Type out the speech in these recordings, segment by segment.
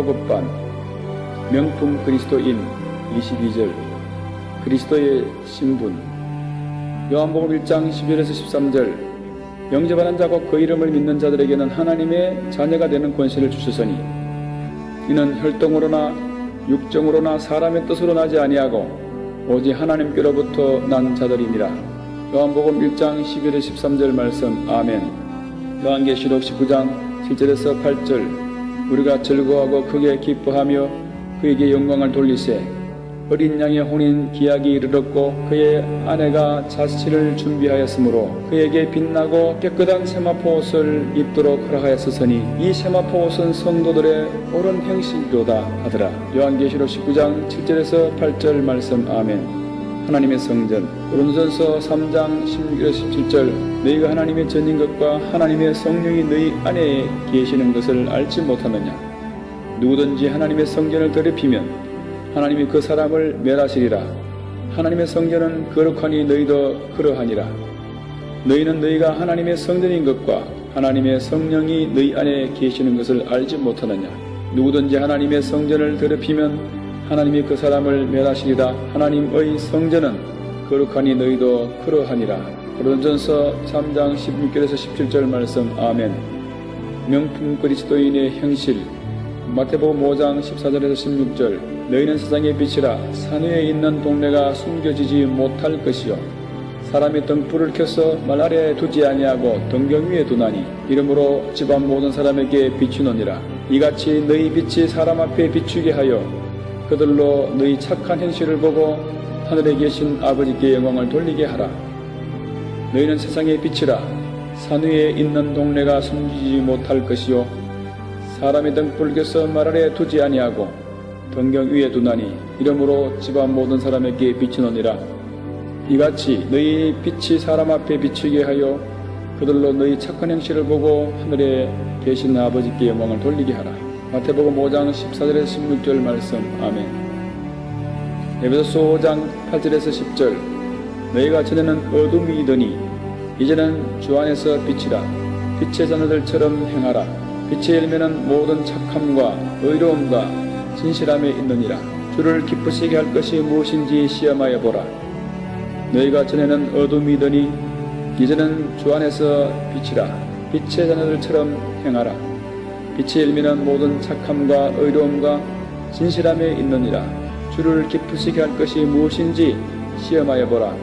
보급반 명품 그리스도인 22절 그리스도의 신분 요한복음 1장 11에서 13절 영접하는 자고 그 이름을 믿는 자들에게는 하나님의 자녀가 되는 권세를 주셨으니 이는 혈통으로나 육정으로나 사람의 뜻으로 나지 아니하고 오직 하나님께로부터 난 자들이니라. 요한복음 1장 11에서 13절 말씀. 아멘. 요한계시록 19장 7절에서 8절 우리가 즐거워하고 크게 기뻐하며 그에게 영광을 돌리세 어린 양의 혼인 기약이 이르렀고 그의 아내가 자식을 준비하였으므로 그에게 빛나고 깨끗한 세마포 옷을 입도록 허락하였으니 이 세마포 옷은 성도들의 옳은 행실이로다 하더라. 요한계시록 19장 7절에서 8절 말씀. 아멘. 하나님의 성전 고린도전서 3장 16절에서 17절 너희가 하나님의 전인 것과 하나님의 성령이 너희 안에 계시는 것을 알지 못하느냐. 누구든지 하나님의 성전을 더럽히면 하나님이 그 사람을 멸하시리라. 하나님의 성전은 거룩하니 너희도 그러하니라. 너희는 너희가 하나님의 성전인 것과 하나님의 성령이 너희 안에 계시는 것을 알지 못하느냐. 누구든지 하나님의 성전을 더럽히면 하나님이 그 사람을 멸하시리라. 하나님의 성전은 거룩하니 너희도 그러하니라. 고린도전서 3장 16절에서 17절 말씀. 아멘. 명품 그리스도인의 형실 마태복음 5장 14절에서 16절 너희는 세상의 빛이라. 산 위에 있는 동네가 숨겨지지 못할 것이요 사람이 등불을 켜서 말 아래에 두지 아니하고 등경 위에 두나니 이러므로 집안 모든 사람에게 비추느니라. 이같이 너희 빛이 사람 앞에 비추게 하여 그들로 너희 착한 행실을 보고 하늘에 계신 아버지께 영광을 돌리게 하라. 너희는 세상의 빛이라. 산 위에 있는 동네가 숨기지 못할 것이요 사람이 등불을 켜서 말 아래에 두지 아니하고 등경 위에 두나니 이러므로 집안 모든 사람에게 비추느니라. 이같이 너희 빛이 사람 앞에 비추게 하여 그들로 너희 착한 행실을 보고 하늘에 계신 아버지께 영광을 돌리게 하라. 마태복음 5장 14절에서 16절 말씀. 아멘. 에베소서 5장 8절에서 10절 너희가 전에는 어둠이더니 이제는 주 안에서 빛이라. 빛의 자녀들처럼 행하라. 빛의 열매는 모든 착함과 의로움과 진실함에 있느니라. 주를 기쁘시게 할 것이 무엇인지 시험하여 보라. 너희가 전에는 어둠이더니 이제는 주 안에서 빛이라. 빛의 자녀들처럼 행하라. 빛의 열매는 모든 착함과 의로움과 진실함에 있느니라. 주를 기쁘시게 할 것이 무엇인지 시험하여 보라.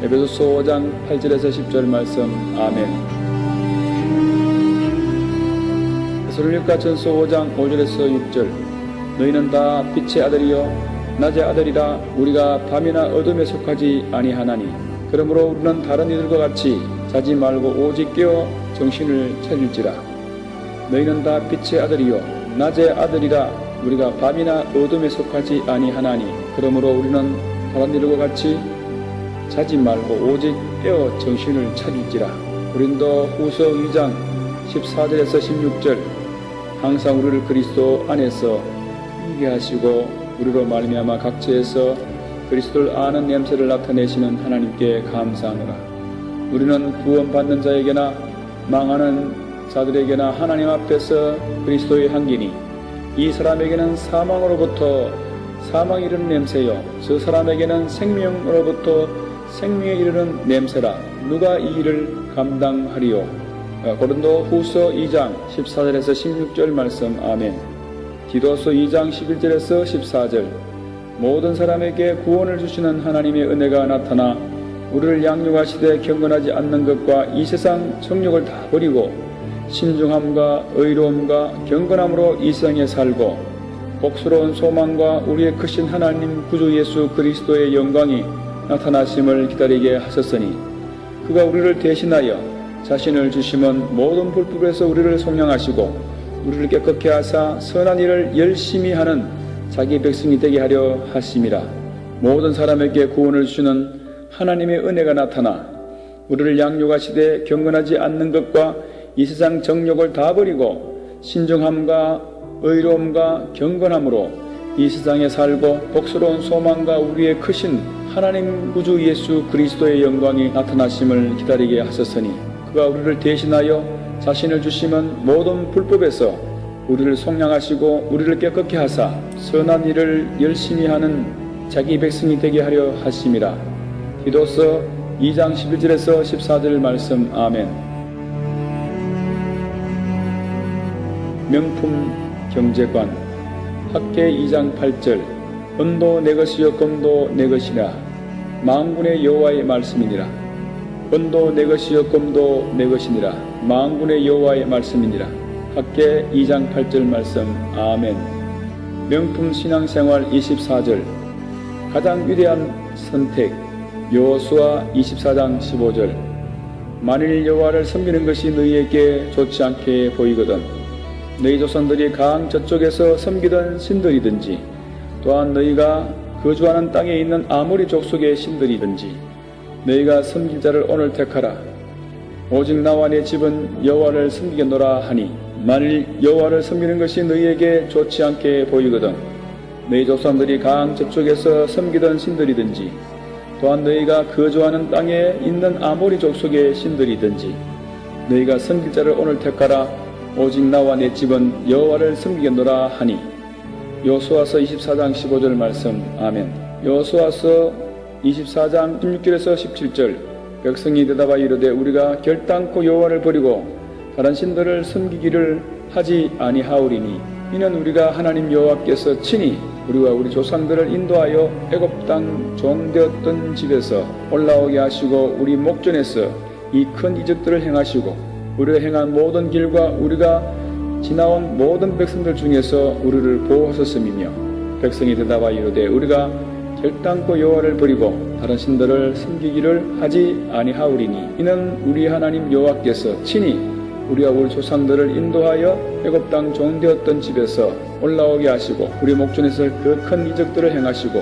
에베소서 5장 8절에서 10절 말씀. 아멘. 데살로니가전서 5장 5절에서 6절 너희는 다 빛의 아들이요 낮의 아들이라. 우리가 밤이나 어둠에 속하지 아니하나니 그러므로 우리는 다른 이들과 같이 자지 말고 오직 깨어 정신을 차릴지라. 너희는 다 빛의 아들이요 낮의 아들이라. 우리가 밤이나 어둠에 속하지 아니하나니 그러므로 우리는 다른 이들과 같이 자지 말고 오직 깨어 정신을 차릴지라. 고린도 후서 2장 14절에서 16절 항상 우리를 그리스도 안에서 이기게 하시고 우리로 말미암아 각처에서 그리스도를 아는 냄새를 나타내시는 하나님께 감사하노라. 우리는 구원받는 자에게나 망하는 자들에게나 하나님 앞에서 그리스도의 향기니 이 사람에게는 사망으로부터 사망이 이르는 냄새요 저 사람에게는 생명으로부터 생명에 이르는 냄새라. 누가 이 일을 감당하리요. 고린도 후서 2장 14절에서 16절 말씀. 아멘. 디도서 2장 11절에서 14절 모든 사람에게 구원을 주시는 하나님의 은혜가 나타나 우리를 양육하시되 경건하지 않는 것과 이 세상 정욕을 다 버리고 신중함과 의로움과 경건함으로 이 세상에 살고 복스러운 소망과 우리의 크신 하나님 구주 예수 그리스도의 영광이 나타나심을 기다리게 하셨으니 그가 우리를 대신하여 자신을 주심은 모든 불법에서 우리를 속량하시고 우리를 깨끗게 하사 선한 일을 열심히 하는 자기 백성이 되게 하려 하심이라. 모든 사람에게 구원을 주시는 하나님의 은혜가 나타나 우리를 양육하시되 경건하지 않는 것과 이 세상 정욕을 다 버리고 신중함과 의로움과 경건함으로 이 세상에 살고 복스러운 소망과 우리의 크신 하나님 구주 예수 그리스도의 영광이 나타나심을 기다리게 하셨으니 그가 우리를 대신하여 자신을 주심은 모든 불법에서 우리를 속량하시고 우리를 깨끗게 하사 선한 일을 열심히 하는 자기 백성이 되게 하려 하심이라. 디도서 2장 11절에서 14절 말씀. 아멘. 명품 경제관 학계 2장 8절. 은도 내 것이요 금도 내 것이라. 만군의 여호와의 말씀이니라. 은도 내 것이요 금도 내 것이니라. 만군의 여호와의 말씀이니라. 학계 2장 8절 말씀. 아멘. 명품 신앙생활 24절. 가장 위대한 선택. 여호수아 24장 15절. 만일 여호와를 섬기는 것이 너희에게 좋지 않게 보이거든 너희 조상들이 강 저쪽에서 섬기던 신들이든지 또한 너희가 거주하는 땅에 있는 아모리 족속의 신들이든지 너희가 섬길 자를 오늘 택하라. 오직 나와 내 집은 여호와를 섬기겠노라 하니 만일 여호와를 섬기는 것이 너희에게 좋지 않게 보이거든 너희 조상들이 강 저쪽에서 섬기던 신들이든지 또한 너희가 거주하는 땅에 있는 아모리 족속의 신들이든지 너희가 섬길 자를 오늘 택하라. 오직 나와 내 집은 여호와를 섬기겠노라 하니. 여호수아서 24장 15절 말씀. 아멘. 여호수아서 24장 16절에서 17절. 백성이 대답하여 이르되 우리가 결단코 여호와를 버리고 다른 신들을 섬기기를 하지 아니하오리니 이는 우리가 하나님 여호와께서 친히 우리와 우리 조상들을 인도하여 애굽 땅 종되었던 집에서 올라오게 하시고 우리 목전에서 이 큰 이적들을 행하시고 우리가 행한 모든 길과 우리가 지나온 모든 백성들 중에서 우리를 보호하셨음이며 백성이 대답하여 이르되 우리가 결단코 여호와를 버리고 다른 신들을 섬기기를 하지 아니하오리니 이는 우리 하나님 여호와께서 친히 우리와 우리 조상들을 인도하여 애굽 땅 종되었던 집에서 올라오게 하시고 우리 목전에서 그 큰 이적들을 행하시고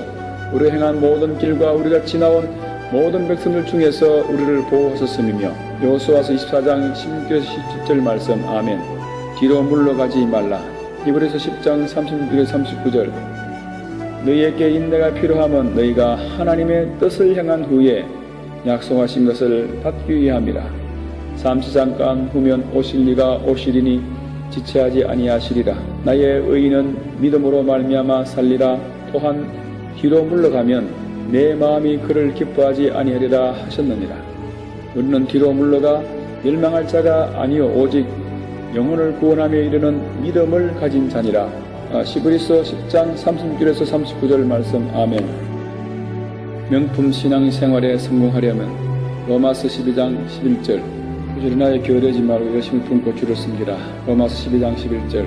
우리가 행한 모든 길과 우리가 지나온 모든 백성들 중에서 우리를 보호하셨음이며 여호수아서 24장 16절에서 17절 말씀. 아멘. 뒤로 물러가지 말라. 히브리서 10장 36절에서 39절. 너희에게 인내가 필요하면 너희가 하나님의 뜻을 행한 후에 약속하신 것을 받기 위함이라. 잠시 잠깐 후면 오실 리가 오시리니 지체하지 아니하시리라. 나의 의인은 믿음으로 말미암아 살리라. 또한 뒤로 물러가면 내 마음이 그를 기뻐하지 아니하리라 하셨느니라. 우리는 뒤로 물러가 멸망할 자가 아니요 오직 영혼을 구원하며 이르는 믿음을 가진 자니라. 히브리서 10장 36절에서 39절 말씀. 아멘. 명품 신앙생활에 성공하려면 로마서 12장 11절. 부지런히 나의 게으르지 말고 열심히 품고 주를 섬기라. 로마서 12장 11절.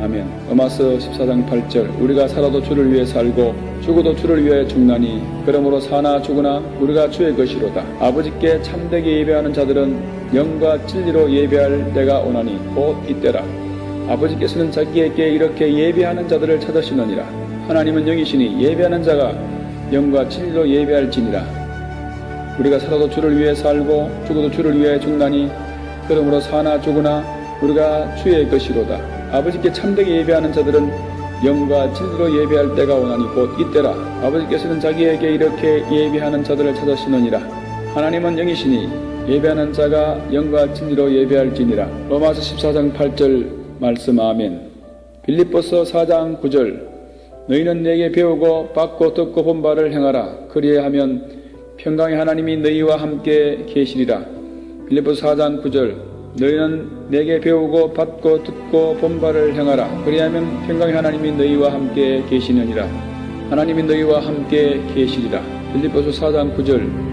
아멘. 로마서 14장 8절. 우리가 살아도 주를 위해 살고 죽어도 주를 위해 죽나니 그러므로 사나 죽으나 우리가 주의 것이로다. 아버지께 참되게 예배하는 자들은 영과 진리로 예배할 때가 오나니 곧 이때라. 아버지께서는 자기에게 이렇게 예배하는 자들을 찾으시느니라. 하나님은 영이시니 예배하는 자가 영과 진리로 예배할지니라. 우리가 살아도 주를 위해 살고 죽어도 주를 위해 죽나니 그러므로 사나 죽으나 우리가 주의 것이로다. 아버지께 참되게 예배하는 자들은 영과 진리로 예배할 때가 오나니 곧 이때라. 아버지께서는 자기에게 이렇게 예배하는 자들을 찾으시느니라. 하나님은 영이시니 예배하는 자가 영과 진리로 예배할지니라. 로마서 14장 8절 말씀. 아멘. 빌립보서 4장 9절. 너희는 내게 배우고 받고 듣고 본 바를 행하라. 그리하면 평강의 하나님이 너희와 함께 계시리라. 빌립보서 4장 9절. 너희는 내게 배우고 받고 듣고 본 바를 행하라. 그리하면 평강의 하나님이 너희와 함께 계시느니라. 하나님이 너희와 함께 계시리라. 빌립보서 4장 9절.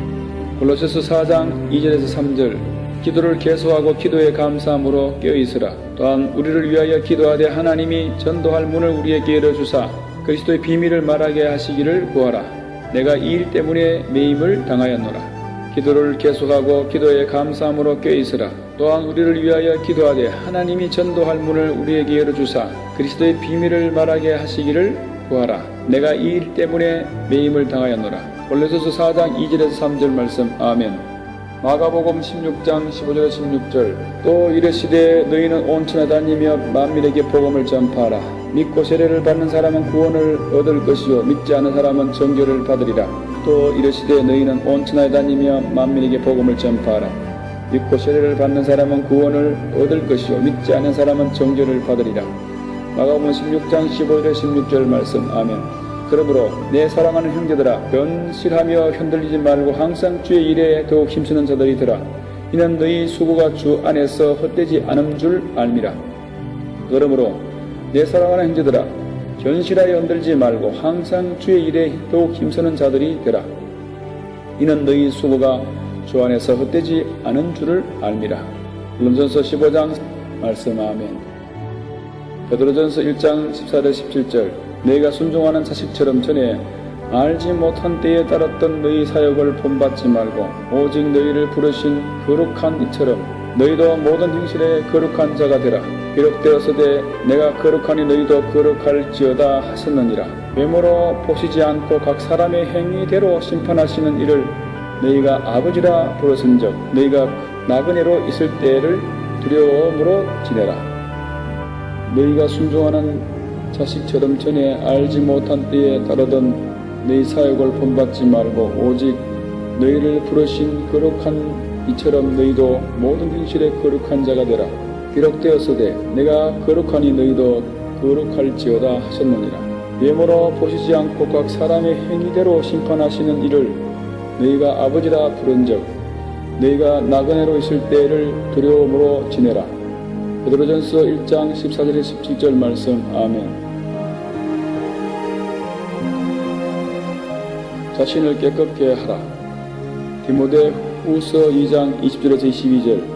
골로새서 4장 2절에서 3절. 기도를 계속하고 기도에 감사함으로 깨어있으라. 또한 우리를 위하여 기도하되 하나님이 전도할 문을 우리에게 열어주사 그리스도의 비밀을 말하게 하시기를 구하라. 내가 이 일 때문에 매임을 당하였노라. 기도를 계속하고 기도에 감사함으로 깨어있으라. 또한 우리를 위하여 기도하되 하나님이 전도할 문을 우리에게 열어주사 그리스도의 비밀을 말하게 하시기를 구하라. 내가 이 일 때문에 매임을 당하였노라. 골로새서 4장 2절에서 3절 말씀. 아멘. 마가복음 16장 15절에서 16절. 또 이르시되 너희는 온 천하 다니며 만민에게 복음을 전파하라. 믿고 세례를 받는 사람은 구원을 얻을 것이요 믿지 않는 사람은 정죄를 받으리라. 또 이르시되 너희는 온 천하에 다니며 만민에게 복음을 전파하라. 믿고 세례를 받는 사람은 구원을 얻을 것이요 믿지 않는 사람은 정죄를 받으리라. 마가복음 16장 15절에 16절 말씀. 아멘. 그러므로 내 사랑하는 형제들아, 변실하며 흔들리지 말고 항상 주의 일에 더욱 힘쓰는 자들이 되라. 이는 너희 수고가 주 안에서 헛되지 않음 줄 알미라. 그러므로 내 사랑하는 형제들아, 견실하여 흔들지 말고 항상 주의 일에 더욱 힘쓰는 자들이 되라. 이는 너희 수고가 주 안에서 헛되지 않은 줄을 알미라. 고린도전서 15장 말씀. 아멘. 베드로전서 1장 14절 17절. 너희가 순종하는 자식처럼 전에 알지 못한 때에 따랐던 너희 사역을 본받지 말고 오직 너희를 부르신 거룩한 이처럼 너희도 모든 행실에 거룩한 자가 되라. 기록되었으되 내가 거룩하니 너희도 거룩할지어다 하셨느니라. 외모로 보시지 않고 각 사람의 행위대로 심판하시는 이를 너희가 아버지라 부르신즉 너희가 나그네로 있을 때를 두려움으로 지내라. 너희가 순종하는 자식처럼 전에 알지 못한 때에 따르던 너희 사역을 본받지 말고 오직 너희를 부르신 거룩한 이처럼 너희도 모든 행실에 거룩한 자가 되라. 기록되었으되 내가 거룩하니 너희도 거룩할지어다 하셨느니라. 외모로 보시지 않고 각 사람의 행위대로 심판하시는 이를 너희가 아버지라 부른즉 너희가 나그네로 있을 때를 두려움으로 지내라. 베드로전서 1장 14절에 17절 말씀. 아멘. 자신을 깨끗게 하라. 디모데후서 2장 20절에서 22절.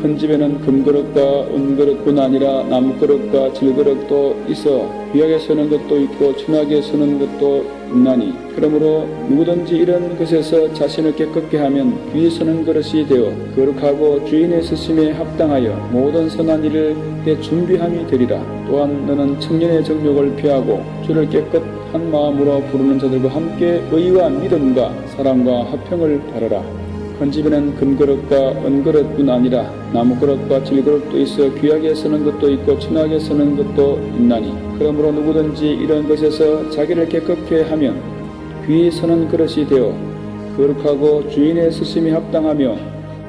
큰 집에는 금그릇과 은그릇뿐 아니라 나무그릇과 질그릇도 있어 귀하게 쓰는 것도 있고 천하게 쓰는 것도 있나니 그러므로 누구든지 이런 것에서 자신을 깨끗게 하면 귀히 쓰는 그릇이 되어 거룩하고 주인의 쓰심에 합당하여 모든 선한 일을 해 준비함이 되리라. 또한 너는 청년의 정욕을 피하고 주를 깨끗한 마음으로 부르는 자들과 함께 의와 믿음과 사랑과 화평을 바라라. 큰 집에는 금그릇과 은그릇뿐 아니라 나무그릇과 질그릇도 있어 귀하게 쓰는 것도 있고 천하게 쓰는 것도 있나니 그러므로 누구든지 이런 것에서 자기를 깨끗게 하면 귀히 쓰는 그릇이 되어 거룩하고 주인의 쓰심이 합당하며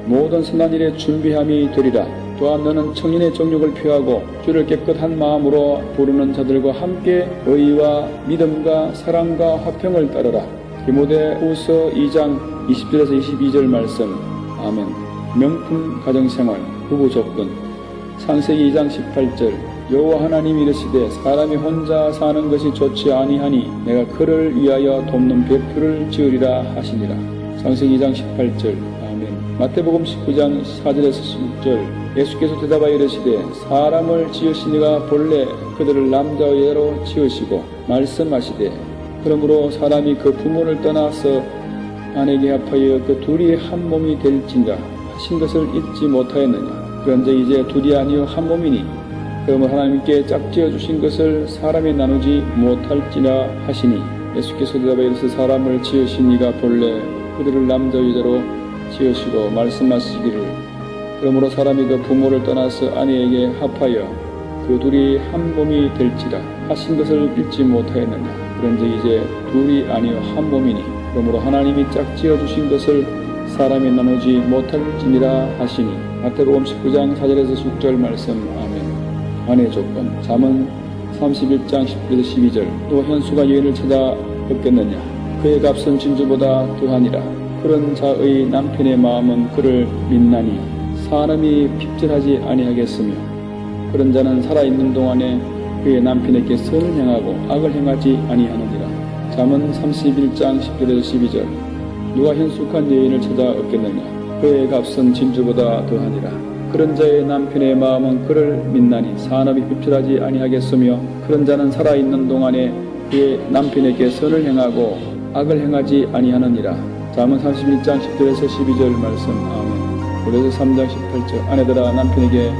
모든 선한 일에 준비함이 되리라. 또한 너는 청년의 정욕을 피하고 주를 깨끗한 마음으로 부르는 자들과 함께 의와 믿음과 사랑과 화평을 따르라. 디모데후서 2장 20절에서 22절 말씀. 아멘. 명품 가정생활 부부 접근. 창세기 2장 18절. 여호와 하나님이 이르시되 사람이 혼자 사는 것이 좋지 아니하니 내가 그를 위하여 돕는 배표를 지으리라 하시니라. 창세기 2장 18절. 아멘. 마태복음 19장 4절에서 16절. 예수께서 대답하여 이르시되 사람을 지으시니가 본래 그들을 남자와 여자로 지으시고 말씀하시되 그러므로 사람이 그 부모를 떠나서 아내에게 합하여 그 둘이 한 몸이 될진가 하신 것을 잊지 못하였느냐. 그런즉 이제 둘이 아니요 한 몸이니 그러므로 하나님께 짝지어 주신 것을 사람이 나누지 못할지라 하시니 예수께서 대답하여 이르시되 사람을 지으신 이가 본래 그들을 남자 여자로 지으시고 말씀하시기를 그러므로 사람이 그 부모를 떠나서 아내에게 합하여 그 둘이 한 몸이 될지라 하신 것을 잊지 못하였느냐. 그런즉 이제 둘이 아니요 한 몸이니 그러므로 하나님이 짝지어 주신 것을 사람이 나누지 못할지니라 하시니. 마태복음 19장 4절에서 6절 말씀. 아멘. 아내 조건. 잠언 31장 10절에서 12절. 또 현수가 여인을 찾아 얻겠느냐. 그의 값은 진주보다 더하니라. 그런 자의 남편의 마음은 그를 믿나니 사람이 핍절하지 아니하겠으며 그런 자는 살아있는 동안에 그의 남편에게 선을 행하고 악을 행하지 아니하느니라. 잠언 31장 10절에서 12절. 누가 현숙한 여인을 찾아 얻겠느냐. 그의 값은 진주보다 더하니라. 그런 자의 남편의 마음은 그를 믿나니 사람이 핍절하지 아니하겠으며 그런 자는 살아있는 동안에 그의 남편에게 선을 행하고 악을 행하지 아니하느니라. 잠언 31장 10절에서 12절 말씀. 아멘. 고린도서 3장 18절. 아내들아 남편에게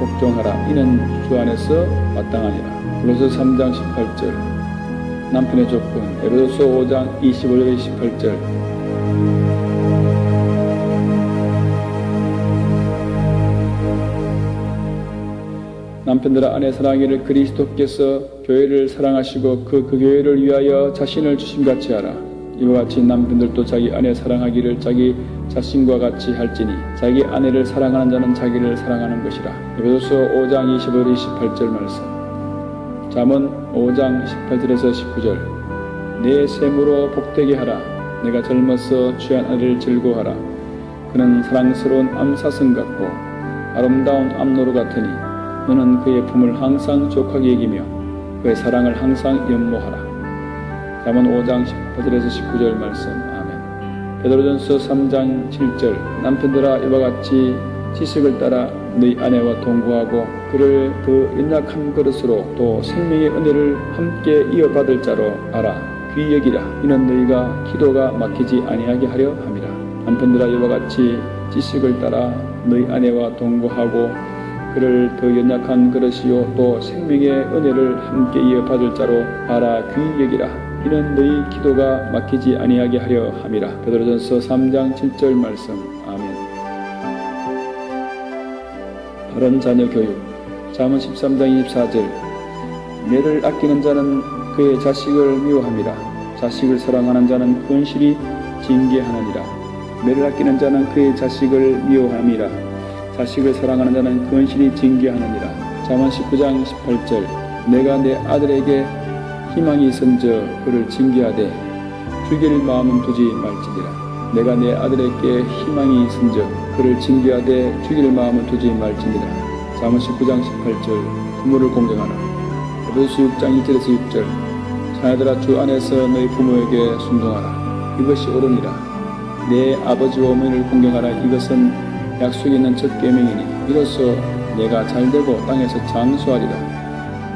복종하라. 이는 주 안에서 마땅하니라. 고린도서 3장 18절. 남편의 조건. 에베소서 5장 25절에 28절. 남편들아 아내 사랑하기를 그리스도께서 교회를 사랑하시고 그 교회를 위하여 자신을 주심같이 하라. 이와 같이 남편들도 자기 아내 사랑하기를 자기 자신과 같이 할지니 자기 아내를 사랑하는 자는 자기를 사랑하는 것이라. 에베소서 5장 25절 28절 말씀. 잠언 5장 18절에서 19절. 내 셈으로 복되게 하라. 내가 젊어서 취한 아내를 즐거워하라. 그는 사랑스러운 암사슴 같고 아름다운 암노루 같으니 너는 그의 품을 항상 족하게 여기며 그의 사랑을 항상 연모하라. 잠언 5장 18절에서 19절 말씀. 아멘. 베드로전서 3장 7절. 남편들아 이와 같이 지식을 따라 너희 아내와 동거하고 그를 그 연약한 그릇으로 또 생명의 은혜를 함께 이어받을 자로 알아 귀히 여기라. 이는 너희가 기도가 막히지 아니하게 하려 함이라. 남편들아 이와 같이 지식을 따라 너희 아내와 동거하고 그를 더 연약한 그릇이요 또 생명의 은혜를 함께 이어받을 자로 알아 귀히 여기라. 이는 너희 기도가 막히지 아니하게 하려 함이라. 베드로전서 3장 7절 말씀. 아멘. 바른 자녀 교육. 잠언 13장 24절. 매를 아끼는 자는 그의 자식을 미워함이라. 자식을 사랑하는 자는 건실히 징계하느니라. 매를 아끼는 자는 그의 자식을 미워함이라. 자식을 사랑하는 자는 건실히 징계하느니라. 잠언 19장 18절. 내가 내 아들에게 희망이 있은저 그를 징계하되 죽일 마음은 두지 말지니라. 내가 내 아들에게 희망이 있은저 그를 징계하되 죽일 마음은 두지 말지니라. 잠언 19장 18절. 부모를 공경하라. 에베소서 6장 1절에서 6절. 자녀들아 주 안에서 너희 부모에게 순종하라. 이것이 옳으니라. 내 아버지와 어머니를 공경하라. 이것은 약속이 있는 첫 계명이니 이로써 내가 잘되고 땅에서 장수하리라.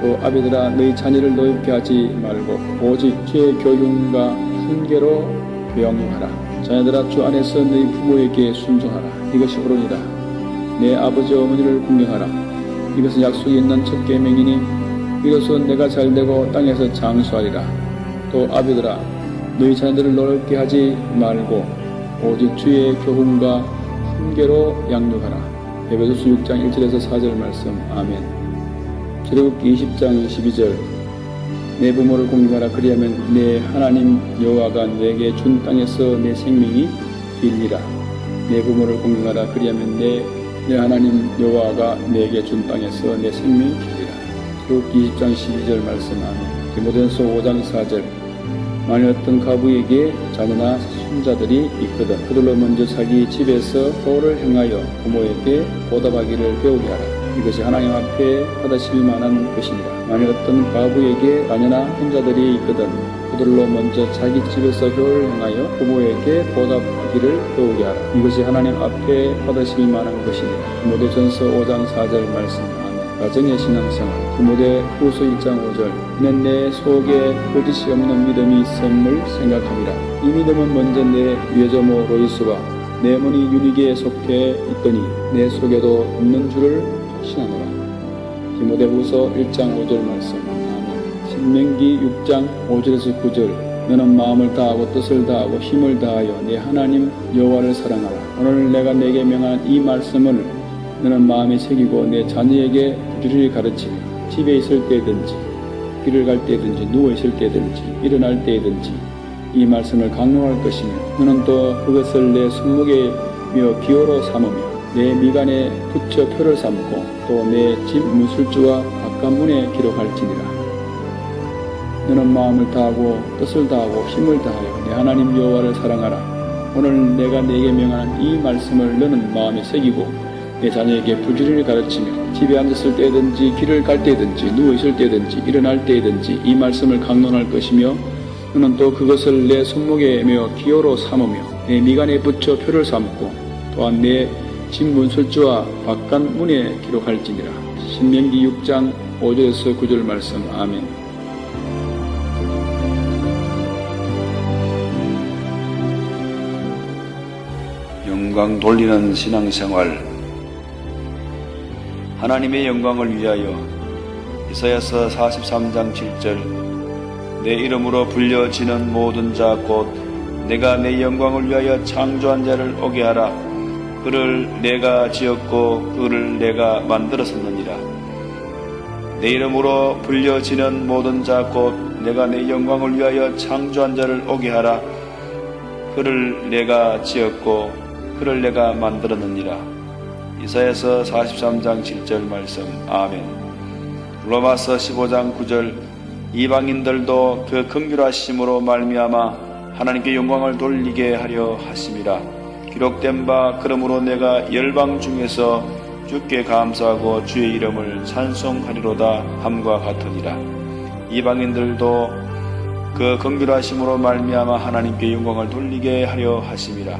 또 아비들아 너희 자녀를 노엽게 하지 말고 오직 주의 교훈과 훈계로 교양하라. 자녀들아 주 안에서 너희 부모에게 순종하라. 이것이 옳으니라. 내 아버지와 어머니를 공경하라. 이것은 약속이 있는 첫 계명이니 이로써 내가 잘되고 땅에서 장수하리라. 또 아비들아 너희 자녀들을 노엽게 하지 말고 오직 주의 교훈과 훈계로 양육하라. 에베소서 6장 1절에서 4절 말씀. 아멘. 출애굽기 20장 22절. 내 부모를 공경하라. 그리하면 내 하나님 여호와가 내게 준 땅에서 내 생명이 길리라. 내 부모를 공경하라. 그리하면 내 하나님 여호와가 내게 준 땅에서 내 생명이 길리라. 출애굽기 20장 12절 말씀. 아멘. 디모데전서 5장 4절. 만일 어떤 가부에게 자녀나 손자들이 있거든 그들로 먼저 자기 집에서 도를 행하여 부모에게 보답하기를 배우게 하라. 이것이 하나님 앞에 받으실 만한 것이니라. 만일 어떤 과부에게 자녀나 손자들이 있거든 그들로 먼저 자기 집에서 효를 행하여 부모에게 보답하기를 배우게 하라. 이것이 하나님 앞에 받으실 만한 것이니라. 디모데전서 5장 4절 말씀. 아멘. 가정의 신앙생활. 디모데 후서 1장 5절. 이는 내 속에 거짓이 없는 믿음이 있음을 생각함이라. 이 믿음은 먼저 내 외조모 로이스와 내 어머니 유니게에 속해 있더니 내 속에도 없는 줄을 확신하노라. 디모데후서 1장 5절 말씀. 아멘. 신명기 6장 5절에서 9절. 너는 마음을 다하고 뜻을 다하고 힘을 다하여 내 하나님 여호와를 사랑하라. 오늘 내가 내게 명한 이 말씀을 너는 마음에 새기고 내 자녀에게 부지런히 가르치며 집에 있을 때든지 길을 갈 때든지 누워 있을 때든지 일어날 때든지 이 말씀을 강론할 것이며 너는 또 그것을 내 손목에 며 기호로 삼으며 내 미간에 붙여 표를 삼고 또 내 집 문술주와 바깥문에 기록할지니라. 너는 마음을 다하고 뜻을 다하고 힘을 다하여 내 하나님 여호와를 사랑하라. 오늘 내가 네게 명하는 이 말씀을 너는 마음에 새기고 내 자녀에게 부지런히 가르치며 집에 앉았을 때든지 길을 갈 때든지 누워 있을 때든지 일어날 때든지 이 말씀을 강론할 것이며 너는 또 그것을 내 손목에 메어 기호로 삼으며 내 미간에 붙여 표를 삼고 또한 내 집 문술주와 바깥문에 기록할지니라. 신명기 6장 5절에서 9절 말씀. 아멘. 영광 돌리는 신앙생활. 하나님의 영광을 위하여. 이사야서 43장 7절. 내 이름으로 불려지는 모든 자 곧 내가 내 영광을 위하여 창조한 자를 오게 하라. 그를 내가 지었고 그를 내가 만들었었느니라. 내 이름으로 불려지는 모든 자 곧 내가 내 영광을 위하여 창조한 자를 오게 하라. 그를 내가 지었고 그를 내가 만들었느니라. 이사야서 43장 7절 말씀. 아멘. 로마서 15장 9절. 이방인들도 그 긍휼하심으로 말미암아 하나님께 영광을 돌리게 하려 하심이라. 기록된 바 그러므로 내가 열방 중에서 주께 감사하고 주의 이름을 찬송하리로다 함과 같으니라. 이방인들도 그 긍휼하심으로 말미암아 하나님께 영광을 돌리게 하려 하심이라.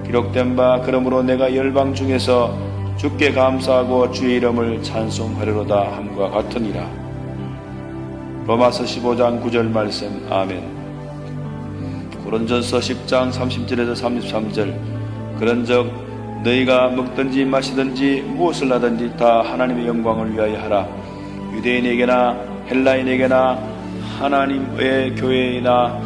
기록된 바 그러므로 내가 열방 중에서 주께 감사하고 주의 이름을 찬송하리로다 함과 같으니라. 로마서 15장 9절 말씀. 아멘. 고린도전서 10장 30절에서 33절. 그런즉 너희가 먹든지 마시든지 무엇을 하든지 다 하나님의 영광을 위하여 하라. 유대인에게나 헬라인에게나 하나님의 교회이나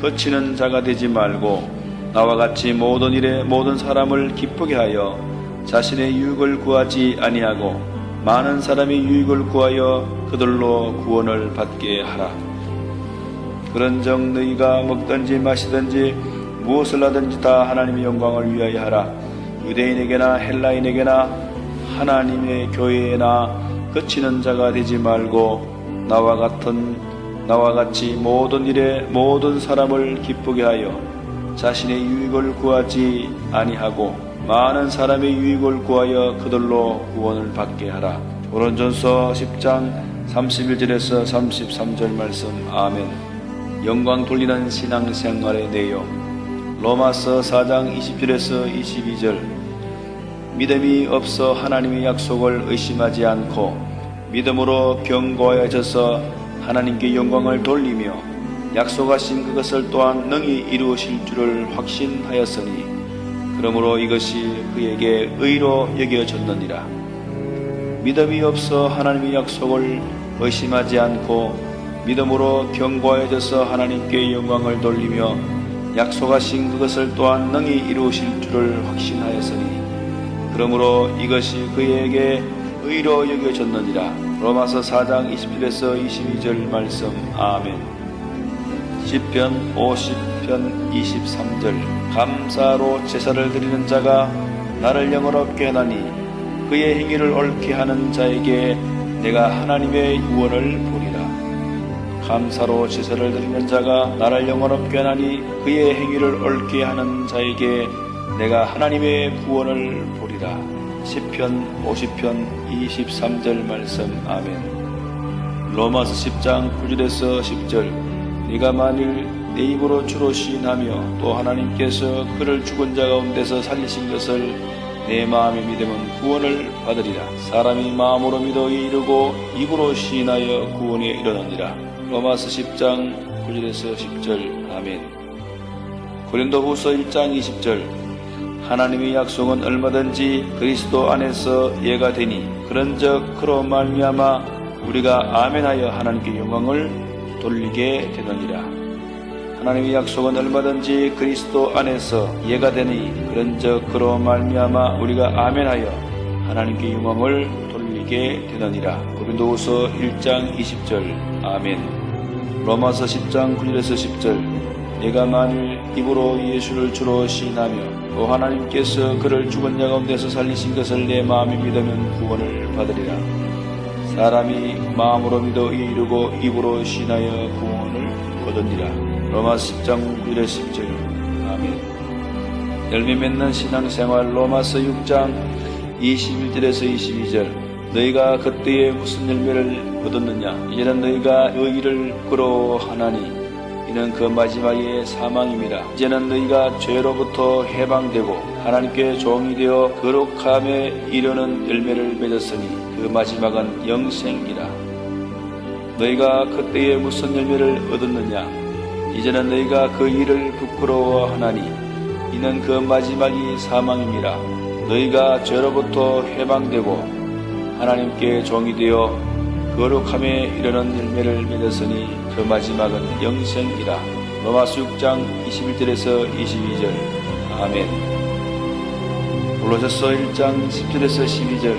거치는 자가 되지 말고 나와 같이 모든 일에 모든 사람을 기쁘게 하여 자신의 유익을 구하지 아니하고 많은 사람이 유익을 구하여 그들로 구원을 받게 하라. 그런즉 너희가 먹든지 마시든지 무엇을 하든지 다 하나님의 영광을 위하여 하라. 유대인에게나 헬라인에게나 하나님의 교회에나 거치는 자가 되지 말고 나와 같이 모든 일에 모든 사람을 기쁘게 하여 자신의 유익을 구하지 아니하고 많은 사람의 유익을 구하여 그들로 구원을 받게 하라. 고린도전서 10장 31절에서 33절 말씀. 아멘. 영광 돌리는 신앙생활의 내용. 로마서 4장 20절에서 22절. 믿음이 없어 하나님의 약속을 의심하지 않고 믿음으로 견고해져서 하나님께 영광을 돌리며 약속하신 그것을 또한 능히 이루실 줄을 확신하였으니 그러므로 이것이 그에게 의로 여겨졌느니라. 믿음이 없어 하나님의 약속을 의심하지 않고 믿음으로 견고해져서 하나님께 영광을 돌리며 약속하신 그것을 또한 능히 이루실 줄을 확신하였으니 그러므로 이것이 그에게 의로 여겨졌느니라. 로마서 4장 20절에서 22절 말씀. 아멘. 시편 50편 23절. 감사로 제사를 드리는 자가 나를 영원롭게 하나니 그의 행위를 옳게 하는 자에게 내가 하나님의 구원을 보리라. 감사로 제사를 드리는 자가 나를 영원롭게 하나니 그의 행위를 옳게 하는 자에게 내가 하나님의 구원을 보리라. 시편 50편 23절 말씀. 아멘. 로마서 10장 9절에서 10절. 네가 만일 내 입으로 주로 시인하며 또 하나님께서 그를 죽은 자 가운데서 살리신 것을 내 마음에 믿으면 구원을 받으리라. 사람이 마음으로 믿어 이르고 입으로 시인하여 구원에 이르느니라. 로마서 10장 9절에서 10절. 아멘. 고린도후서 1장 20절. 하나님의 약속은 얼마든지 그리스도 안에서 예가 되니 그런즉 그로 말미암아 우리가 아멘하여 하나님께 영광을 돌리게 되느니라. 하나님의 약속은 얼마든지 그리스도 안에서 예가 되니 그런즉 그로 말미암아 우리가 아멘하여 하나님께 영광을 돌리게 되느니라. 고린도후서 1장 20절. 아멘. 로마서 10장 9절에서 10절. 내가 만일 입으로 예수를 주로 시인하며 또 하나님께서 그를 죽은 자 가운데서 살리신 것을 내 마음에 믿으면 구원을 받으리라. 사람이 마음으로 믿어 이르고 입으로 시인하여 구원을 얻으리라. 로마서 10장 9절에서 10절. 아멘. 열매 맺는 신앙생활. 로마서 6장 21절에서 22절. 너희가 그때에 무슨 열매를 얻었느냐? 이제는 너희가 의의를 부끄러워하나니 이는 그 마지막에 사망임이라. 이제는 너희가 죄로부터 해방되고 하나님께 종이 되어 거룩함에 이르는 열매를 맺었으니 그 마지막은 영생이라. 너희가 그때에 무슨 열매를 얻었느냐? 이제는 너희가 그 일을 부끄러워하나니 이는 그 마지막이 사망임이라. 너희가 죄로부터 해방되고 하나님께 종이 되어 거룩함에 이르는 열매를 맺었으니 그 마지막은 영생이라. 로마서 6장 21절에서 22절. 아멘. 골로새서 1장 10절에서 12절.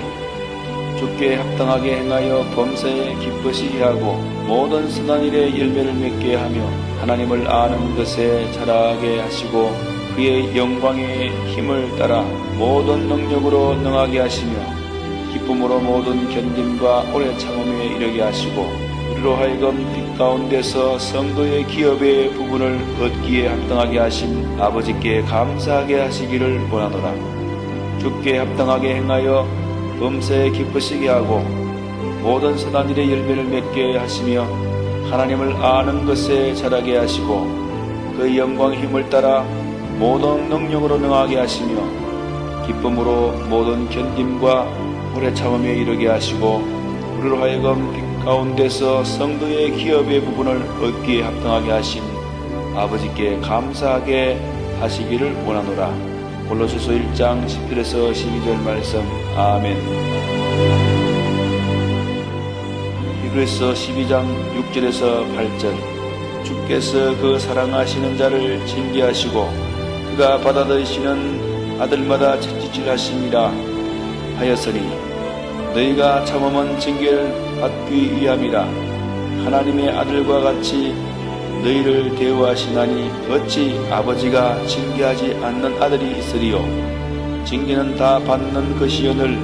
주께 합당하게 행하여 범사에 기쁘시게 하고 모든 선한 일에 열매를 맺게 하며 하나님을 아는 것에 자라게 하시고 그의 영광의 힘을 따라 모든 능력으로 능하게 하시며 기쁨으로 모든 견딤과 오래 참음에 이르게 하시고 우리로 하여금 빛 가운데서 성도의 기업의 부분을 얻기에 합당하게 하신 아버지께 감사하게 하시기를 원하노라. 주께 합당하게 행하여 범사에 기쁘시게 하고 모든 선한 일의 열매를 맺게 하시며 하나님을 아는 것에 자라게 하시고 그의 영광의 힘을 따라 모든 능력으로 능하게 하시며 기쁨으로 모든 견딤과 오래 참음에 이르게 하시고 우리로 하여금 빛 가운데서 성도의 기업의 부분을 얻기에 합당하게 하신 아버지께 감사하게 하시기를 원하노라. 골로새서 1장 10절에서 12절 말씀. 아멘. 히브리서 12장 6절에서 8절. 주께서 그 사랑하시는 자를 징계하시고 그가 받아들이시는 아들마다 채찍질하심이라 하였으니 너희가 참음은 징계를 받기 위함이라. 하나님의 아들과 같이 너희를 대우하시나니 어찌 아버지가 징계하지 않는 아들이 있으리요. 징계는 다 받는 것이오늘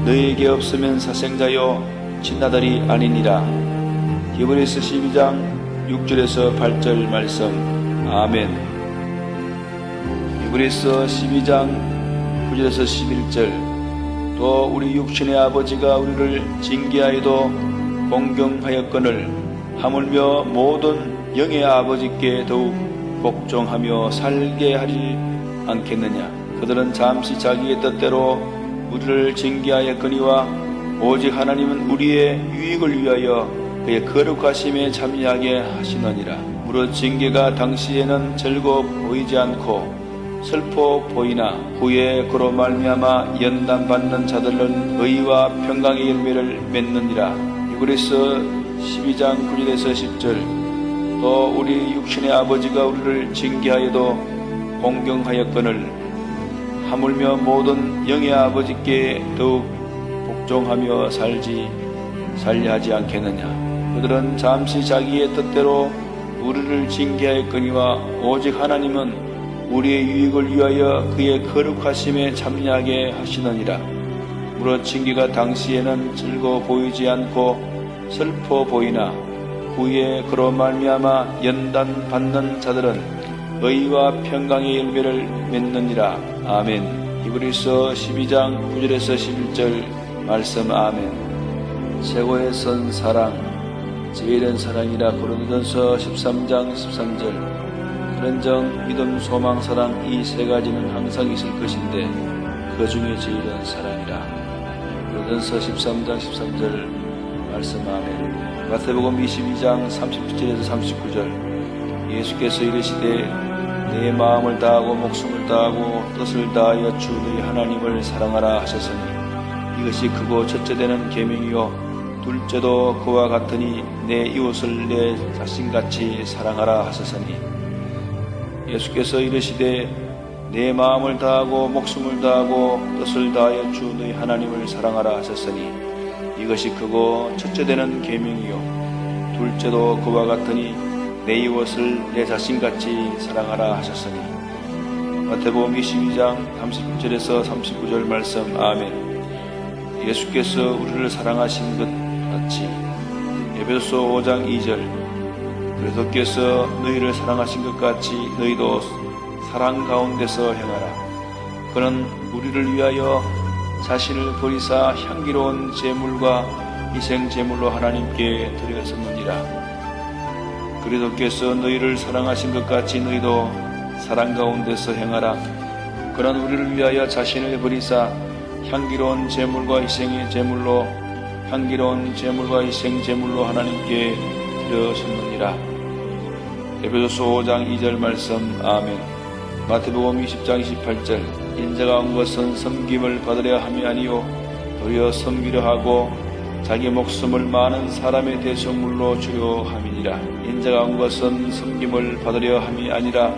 너희에게 없으면 사생자요 친아들이 아니니라. 히브리서 12장 6절에서 8절 말씀. 아멘. 히브리서 12장 9절에서 11절. 또 우리 육신의 아버지가 우리를 징계하여도 공경하였거늘 하물며 모든 영의 아버지께 더욱 복종하며 살게 하지 않겠느냐. 그들은 잠시 자기의 뜻대로 우리를 징계하였거니와 오직 하나님은 우리의 유익을 위하여 그의 거룩하심에 참여하게 하시느니라. 무릇 징계가 당시에는 즐거워 보이지 않고 슬퍼 보이나 후에 그로 말미암아 연단받는 자들은 의와 평강의 열매를 맺느니라. 히브리서 12장 9절에서 10절. 또 우리 육신의 아버지가 우리를 징계하여도 공경하였거늘 하물며 모든 영의 아버지께 더욱 복종하며 살려 하지 않겠느냐. 그들은 잠시 자기의 뜻대로 우리를 징계하였거니와 오직 하나님은 우리의 유익을 위하여 그의 거룩하심에 참여하게 하시느니라. 무릇 징계가 당시에는 즐거워 보이지 않고 슬퍼 보이나 후에 그로 말미암아 연단 받는 자들은 의와 평강의 열매를 맺느니라. 아멘. 히브리서 12장 9절에서 11절 말씀. 아멘. 최고의 선 사랑, 제일은 사랑이라. 고린도전서 13장 13절. 그런즉 믿음, 소망, 사랑 이 세 가지는 항상 있을 것인데 그 중에 제일은 사랑이라. 고린도전서 13장 13절 말씀. 아멘. 마태복음 22장 37절에서 39절. 예수께서 이르시되 내 마음을 다하고 목숨을 다하고 뜻을 다하여 주 너희 하나님을 사랑하라 하셨으니 이것이 크고 첫째 되는 계명이요 둘째도 그와 같으니 내 이웃을 내 자신같이 사랑하라 하셨으니. 예수께서 이르시되 내 마음을 다하고 목숨을 다하고 뜻을 다하여 주 너희 하나님을 사랑하라 하셨으니 이것이 크고 첫째 되는 계명이요 둘째도 그와 같으니 내 이웃을 내 자신같이 사랑하라 하셨으니. 마태복음 22장 30절에서 39절 말씀. 아멘. 예수께서 우리를 사랑하신 것 같이 에베소서 5장 2절. 그리스도께서 너희를 사랑하신 것 같이 너희도 사랑 가운데서 행하라. 그는 우리를 위하여 자신을 버리사 향기로운 제물과 희생 제물로 하나님께 드렸었느니라. 그리스도께서 너희를 사랑하신 것 같이 너희도 사랑 가운데서 행하라. 그는 우리를 위하여 자신을 버리사 향기로운 제물과 희생의 제물로 향기로운 제물과 희생 제물로 하나님께 드렸었느니라. 에베소서 5장 2절 말씀. 아멘. 마태복음 20장 28절. 인자가 온 것은 섬김을 받으려 함이 아니요 도리어 섬기려 하고 자기 목숨을 많은 사람의 대속물로 주려 함이니라. 인자가 온 것은 섬김을 받으려 함이 아니라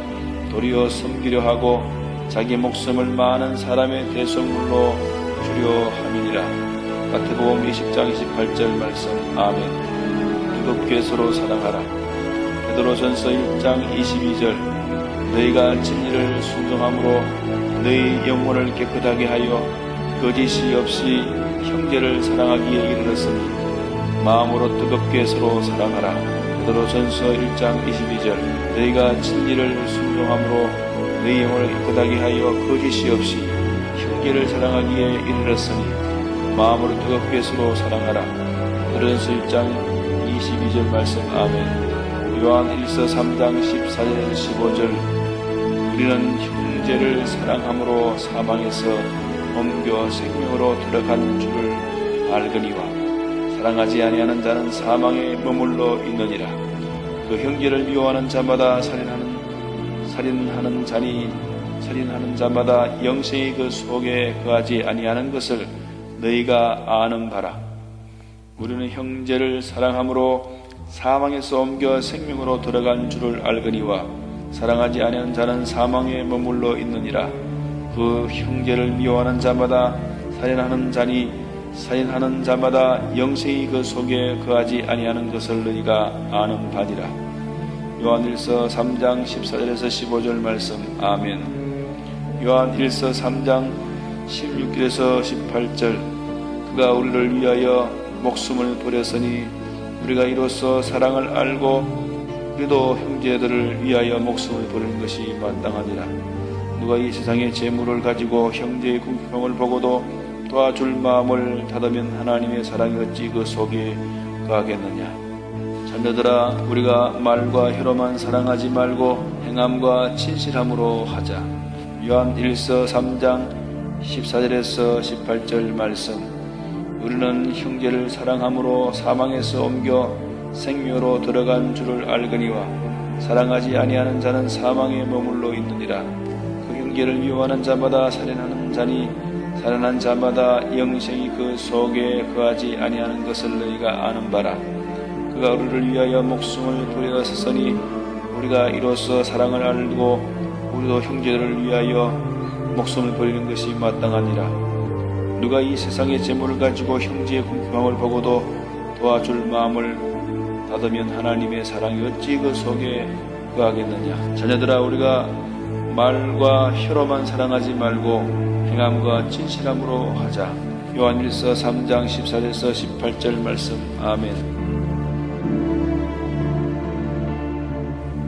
도리어 섬기려 하고 자기 목숨을 많은 사람의 대속물로 주려 함이니라. 마태복음 20장 28절 말씀. 아멘. 뜨겁게 서로 사랑하라. 베드로전서 1장 22절. 너희가 진리를 순종함으로 너희 영혼을 깨끗하게 하여 거짓이 없이 형제를 사랑하기에 이르렀으니 마음으로 뜨겁게 서로 사랑하라. 베드로전서 1장 22절. 너희가 진리를 순종함으로 너희 영혼을 깨끗하게 하여 거짓이 없이 형제를 사랑하기에 이르렀으니 마음으로 뜨겁게 서로 사랑하라. 베드로전서 1장 22절 말씀. 아멘. 요한 1서 3장 14절에서 15절. 우리는 형제를 사랑함으로 사망에서 옮겨 생명으로 들어간 줄을 알거니와 사랑하지 아니하는 자는 사망에 머물러 있느니라. 그 형제를 미워하는 자마다 살인하는 자마다 영생이 그 속에 거하지 아니하는 것을 너희가 아는 바라. 우리는 형제를 사랑함으로 사망에서 옮겨 생명으로 들어간 줄을 알거니와 사랑하지 아니하는 자는 사망에 머물러 있느니라. 그 형제를 미워하는 자마다 살인하는 자마다 영생이 그 속에 거하지 아니하는 것을 너희가 아는 바니라. 요한일서 3장 14절에서 15절 말씀. 아멘. 요한일서 3장 16절에서 18절. 그가 우리를 위하여 목숨을 버렸으니 우리가 이로써 사랑을 알고 우리도 형제들을 위하여 목숨을 버리는 것이 마땅하니라. 누가 이 세상의 재물을 가지고 형제의 궁핍함을 보고도 도와줄 마음을 닫으면 하나님의 사랑이 어찌 그 속에 거하겠느냐. 자녀들아, 우리가 말과 혀로만 사랑하지 말고 행함과 진실함으로 하자. 요한 1서 3장 14절에서 18절 말씀. 우리는 형제를 사랑함으로 사망에서 옮겨 생명으로 들어간 줄을 알거니와 사랑하지 아니하는 자는 사망에 머물러 있느니라. 그 형제를 미워하는 자마다 살인한 자마다 영생이 그 속에 거하지 아니하는 것을 너희가 아는 바라. 그가 우리를 위하여 목숨을 버렸으니 우리가 이로써 사랑을 알고 우리도 형제들을 위하여 목숨을 버리는 것이 마땅하니라. 누가 이 세상의 재물을 가지고 형제의 궁핍함을 보고도 도와줄 마음을 닫으면 하나님의 사랑이 어찌 그 속에 거하겠느냐. 자녀들아, 우리가 말과 혀로만 사랑하지 말고 행함과 진실함으로 하자. 요한일서 3장 14절에서 18절 말씀. 아멘.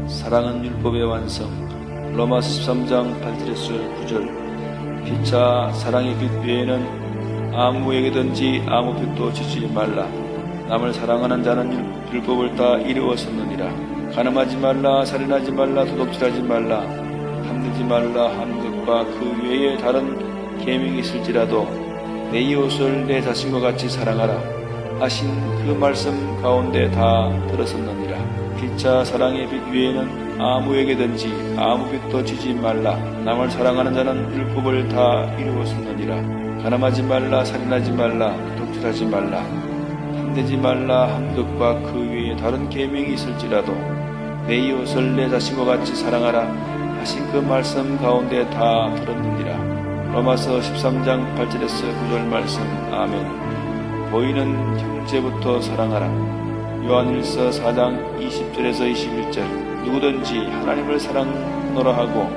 사랑은 율법의 완성. 로마서 13장 8절에서 9절. 피차 사랑의 빛 외에는 아무에게든지 아무 빛도 지지 말라. 남을 사랑하는 자는 율법을 다 이루었었느니라. 간음하지 말라, 살인하지 말라, 도둑질하지 말라, 탐내지 말라 한 것과 그 외에 다른 계명이 있을지라도 내 이웃을 내 자신과 같이 사랑하라 하신 그 말씀 가운데 다 들었었느니라. 피차 사랑의 빛 외에는 아무에게든지 아무 빛도 지지 말라. 남을 사랑하는 자는 율법을 다 이루었었느니라. 간음하지 말라, 살인하지 말라, 도둑질하지 말라, 탐내지 말라 한 것과 그 외에 다른 계명이 있을지라도 내 이웃을 내 자신과 같이 사랑하라 하신 그 말씀 가운데 다 들었느니라. 로마서 13장 8절에서 9절 말씀. 아멘. 보이는 형제부터 사랑하라. 요한일서 4장 20절에서 21절. 누구든지 하나님을 사랑하노라 하고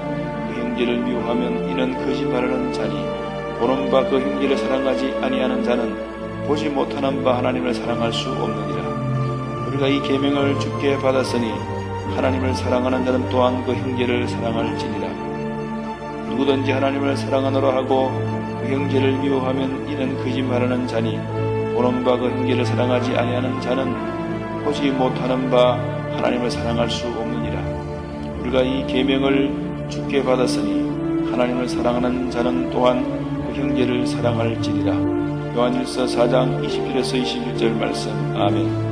그 형제를 미워하면 이는 거짓말하는 자니 보는 바 그 형제를 사랑하지 아니하는 자는 보지 못하는 바 하나님을 사랑할 수 없느니라. 우리가 이 계명을 주께 받았으니 하나님을 사랑하는 자는 또한 그 형제를 사랑할지니라. 누구든지 하나님을 사랑하노라 하고 그 형제를 미워하면 이는 거짓말하는 자니 보는 바 그 형제를 사랑하지 아니하는 자는 보지 못하는 바 하나님을 사랑할 수 없느니라. 우리가 이 계명을 주께 받았으니 하나님을 사랑하는 자는 또한 그 형제를 사랑할지니라. 요한일서 4장 20절에서 21절 말씀. 아멘.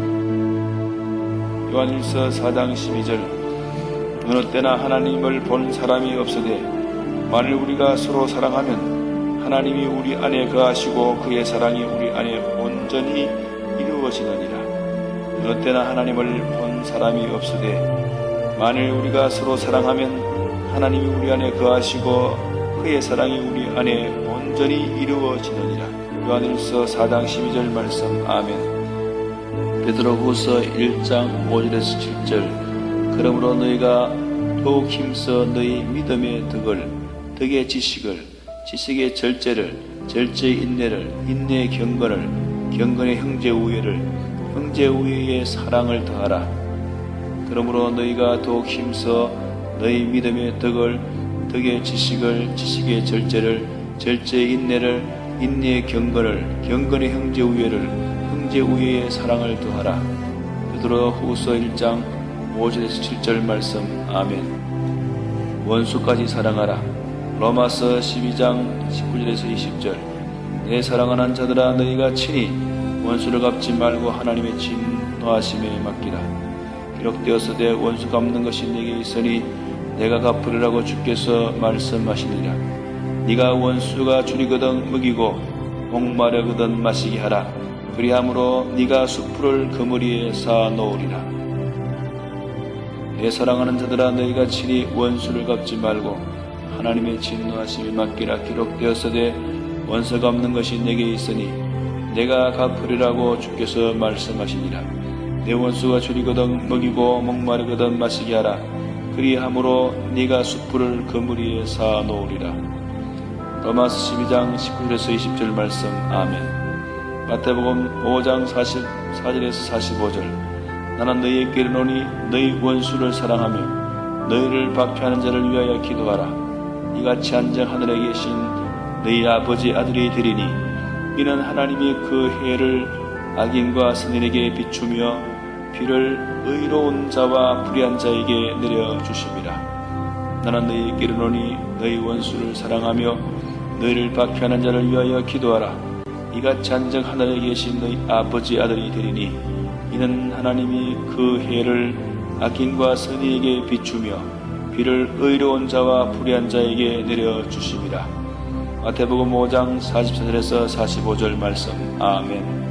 요한일서 4장 12절. 어느 때나 하나님을 본 사람이 없으되 만일 우리가 서로 사랑하면 하나님이 우리 안에 거하시고 그의 사랑이 우리 안에 온전히 이루어지느니라. 어느 때나 하나님을 본 사람이 없으되 만일 우리가 서로 사랑하면 하나님이 우리 안에 거하시고 그의 사랑이 우리 안에 온전히 이루어지느니라. 요한일서 4장 12절 말씀. 아멘. 베드로후서 1장 5절에서 7절. 그러므로 너희가 더욱 힘써 너희 믿음의 덕을, 덕의 지식을, 지식의 절제를, 절제의 인내를, 인내의 경건을, 경건의 형제 우애를, 형제 우애의 사랑을 더하라. 그러므로 너희가 더욱 힘써 너희 믿음의 덕을, 덕의 지식을, 지식의 절제를, 절제의 인내를, 인내의 경건을, 경건의 형제 우애를, 형제 우애의 사랑을 더하라. 베드로 후서 1장 5절에서 7절 말씀. 아멘. 원수까지 사랑하라. 로마서 12장 19절에서 20절. 내 사랑하는 자들아, 너희가 친히 원수를 갚지 말고 하나님의 진노하심에 맡기라. 기록되었으되 원수 갚는 것이 내게 있으니 내가 갚으리라고 주께서 말씀하시니라. 네가 원수가 줄이거든 먹이고 목마르거든 마시게 하라. 그리함으로 네가 숯불을 그물이에 쌓아 놓으리라. 내 사랑하는 자들아, 너희가 친히 원수를 갚지 말고 하나님의 진노하심에 맡기라. 기록되었으되 원수 갚는 것이 내게 있으니 내가 갚으리라고 주께서 말씀하시니라. 내 원수가 줄이거든 먹이고 목마르거든 마시게 하라. 그리함으로 네가 숯불을 그물 위에 쌓아 놓으리라. 로마서 12장 19절에서 20절 말씀. 아멘. 마태복음 5장 44절에서 45절. 나는 너희에게 이르노니 너희 원수를 사랑하며 너희를 박해하는 자를 위하여 기도하라. 이같이 한정 하늘에 계신 너희 아버지 아들이 되리니 이는 하나님이 그 해를 악인과 선인에게 비추며 비를 의로운 자와 불의한 자에게 내려주심이라. 나는 너희에게 이르노니 너희 원수를 사랑하며 너희를 박해하는 자를 위하여 기도하라. 이같이 한정 하늘에 계신 너희 아버지 아들이 되리니 이는 하나님이 그 해를 악인과 선인에게 비추며 비를 의로운 자와 불의한 자에게 내려주심이라. 마태복음 5장 44절에서 45절 말씀. 아멘.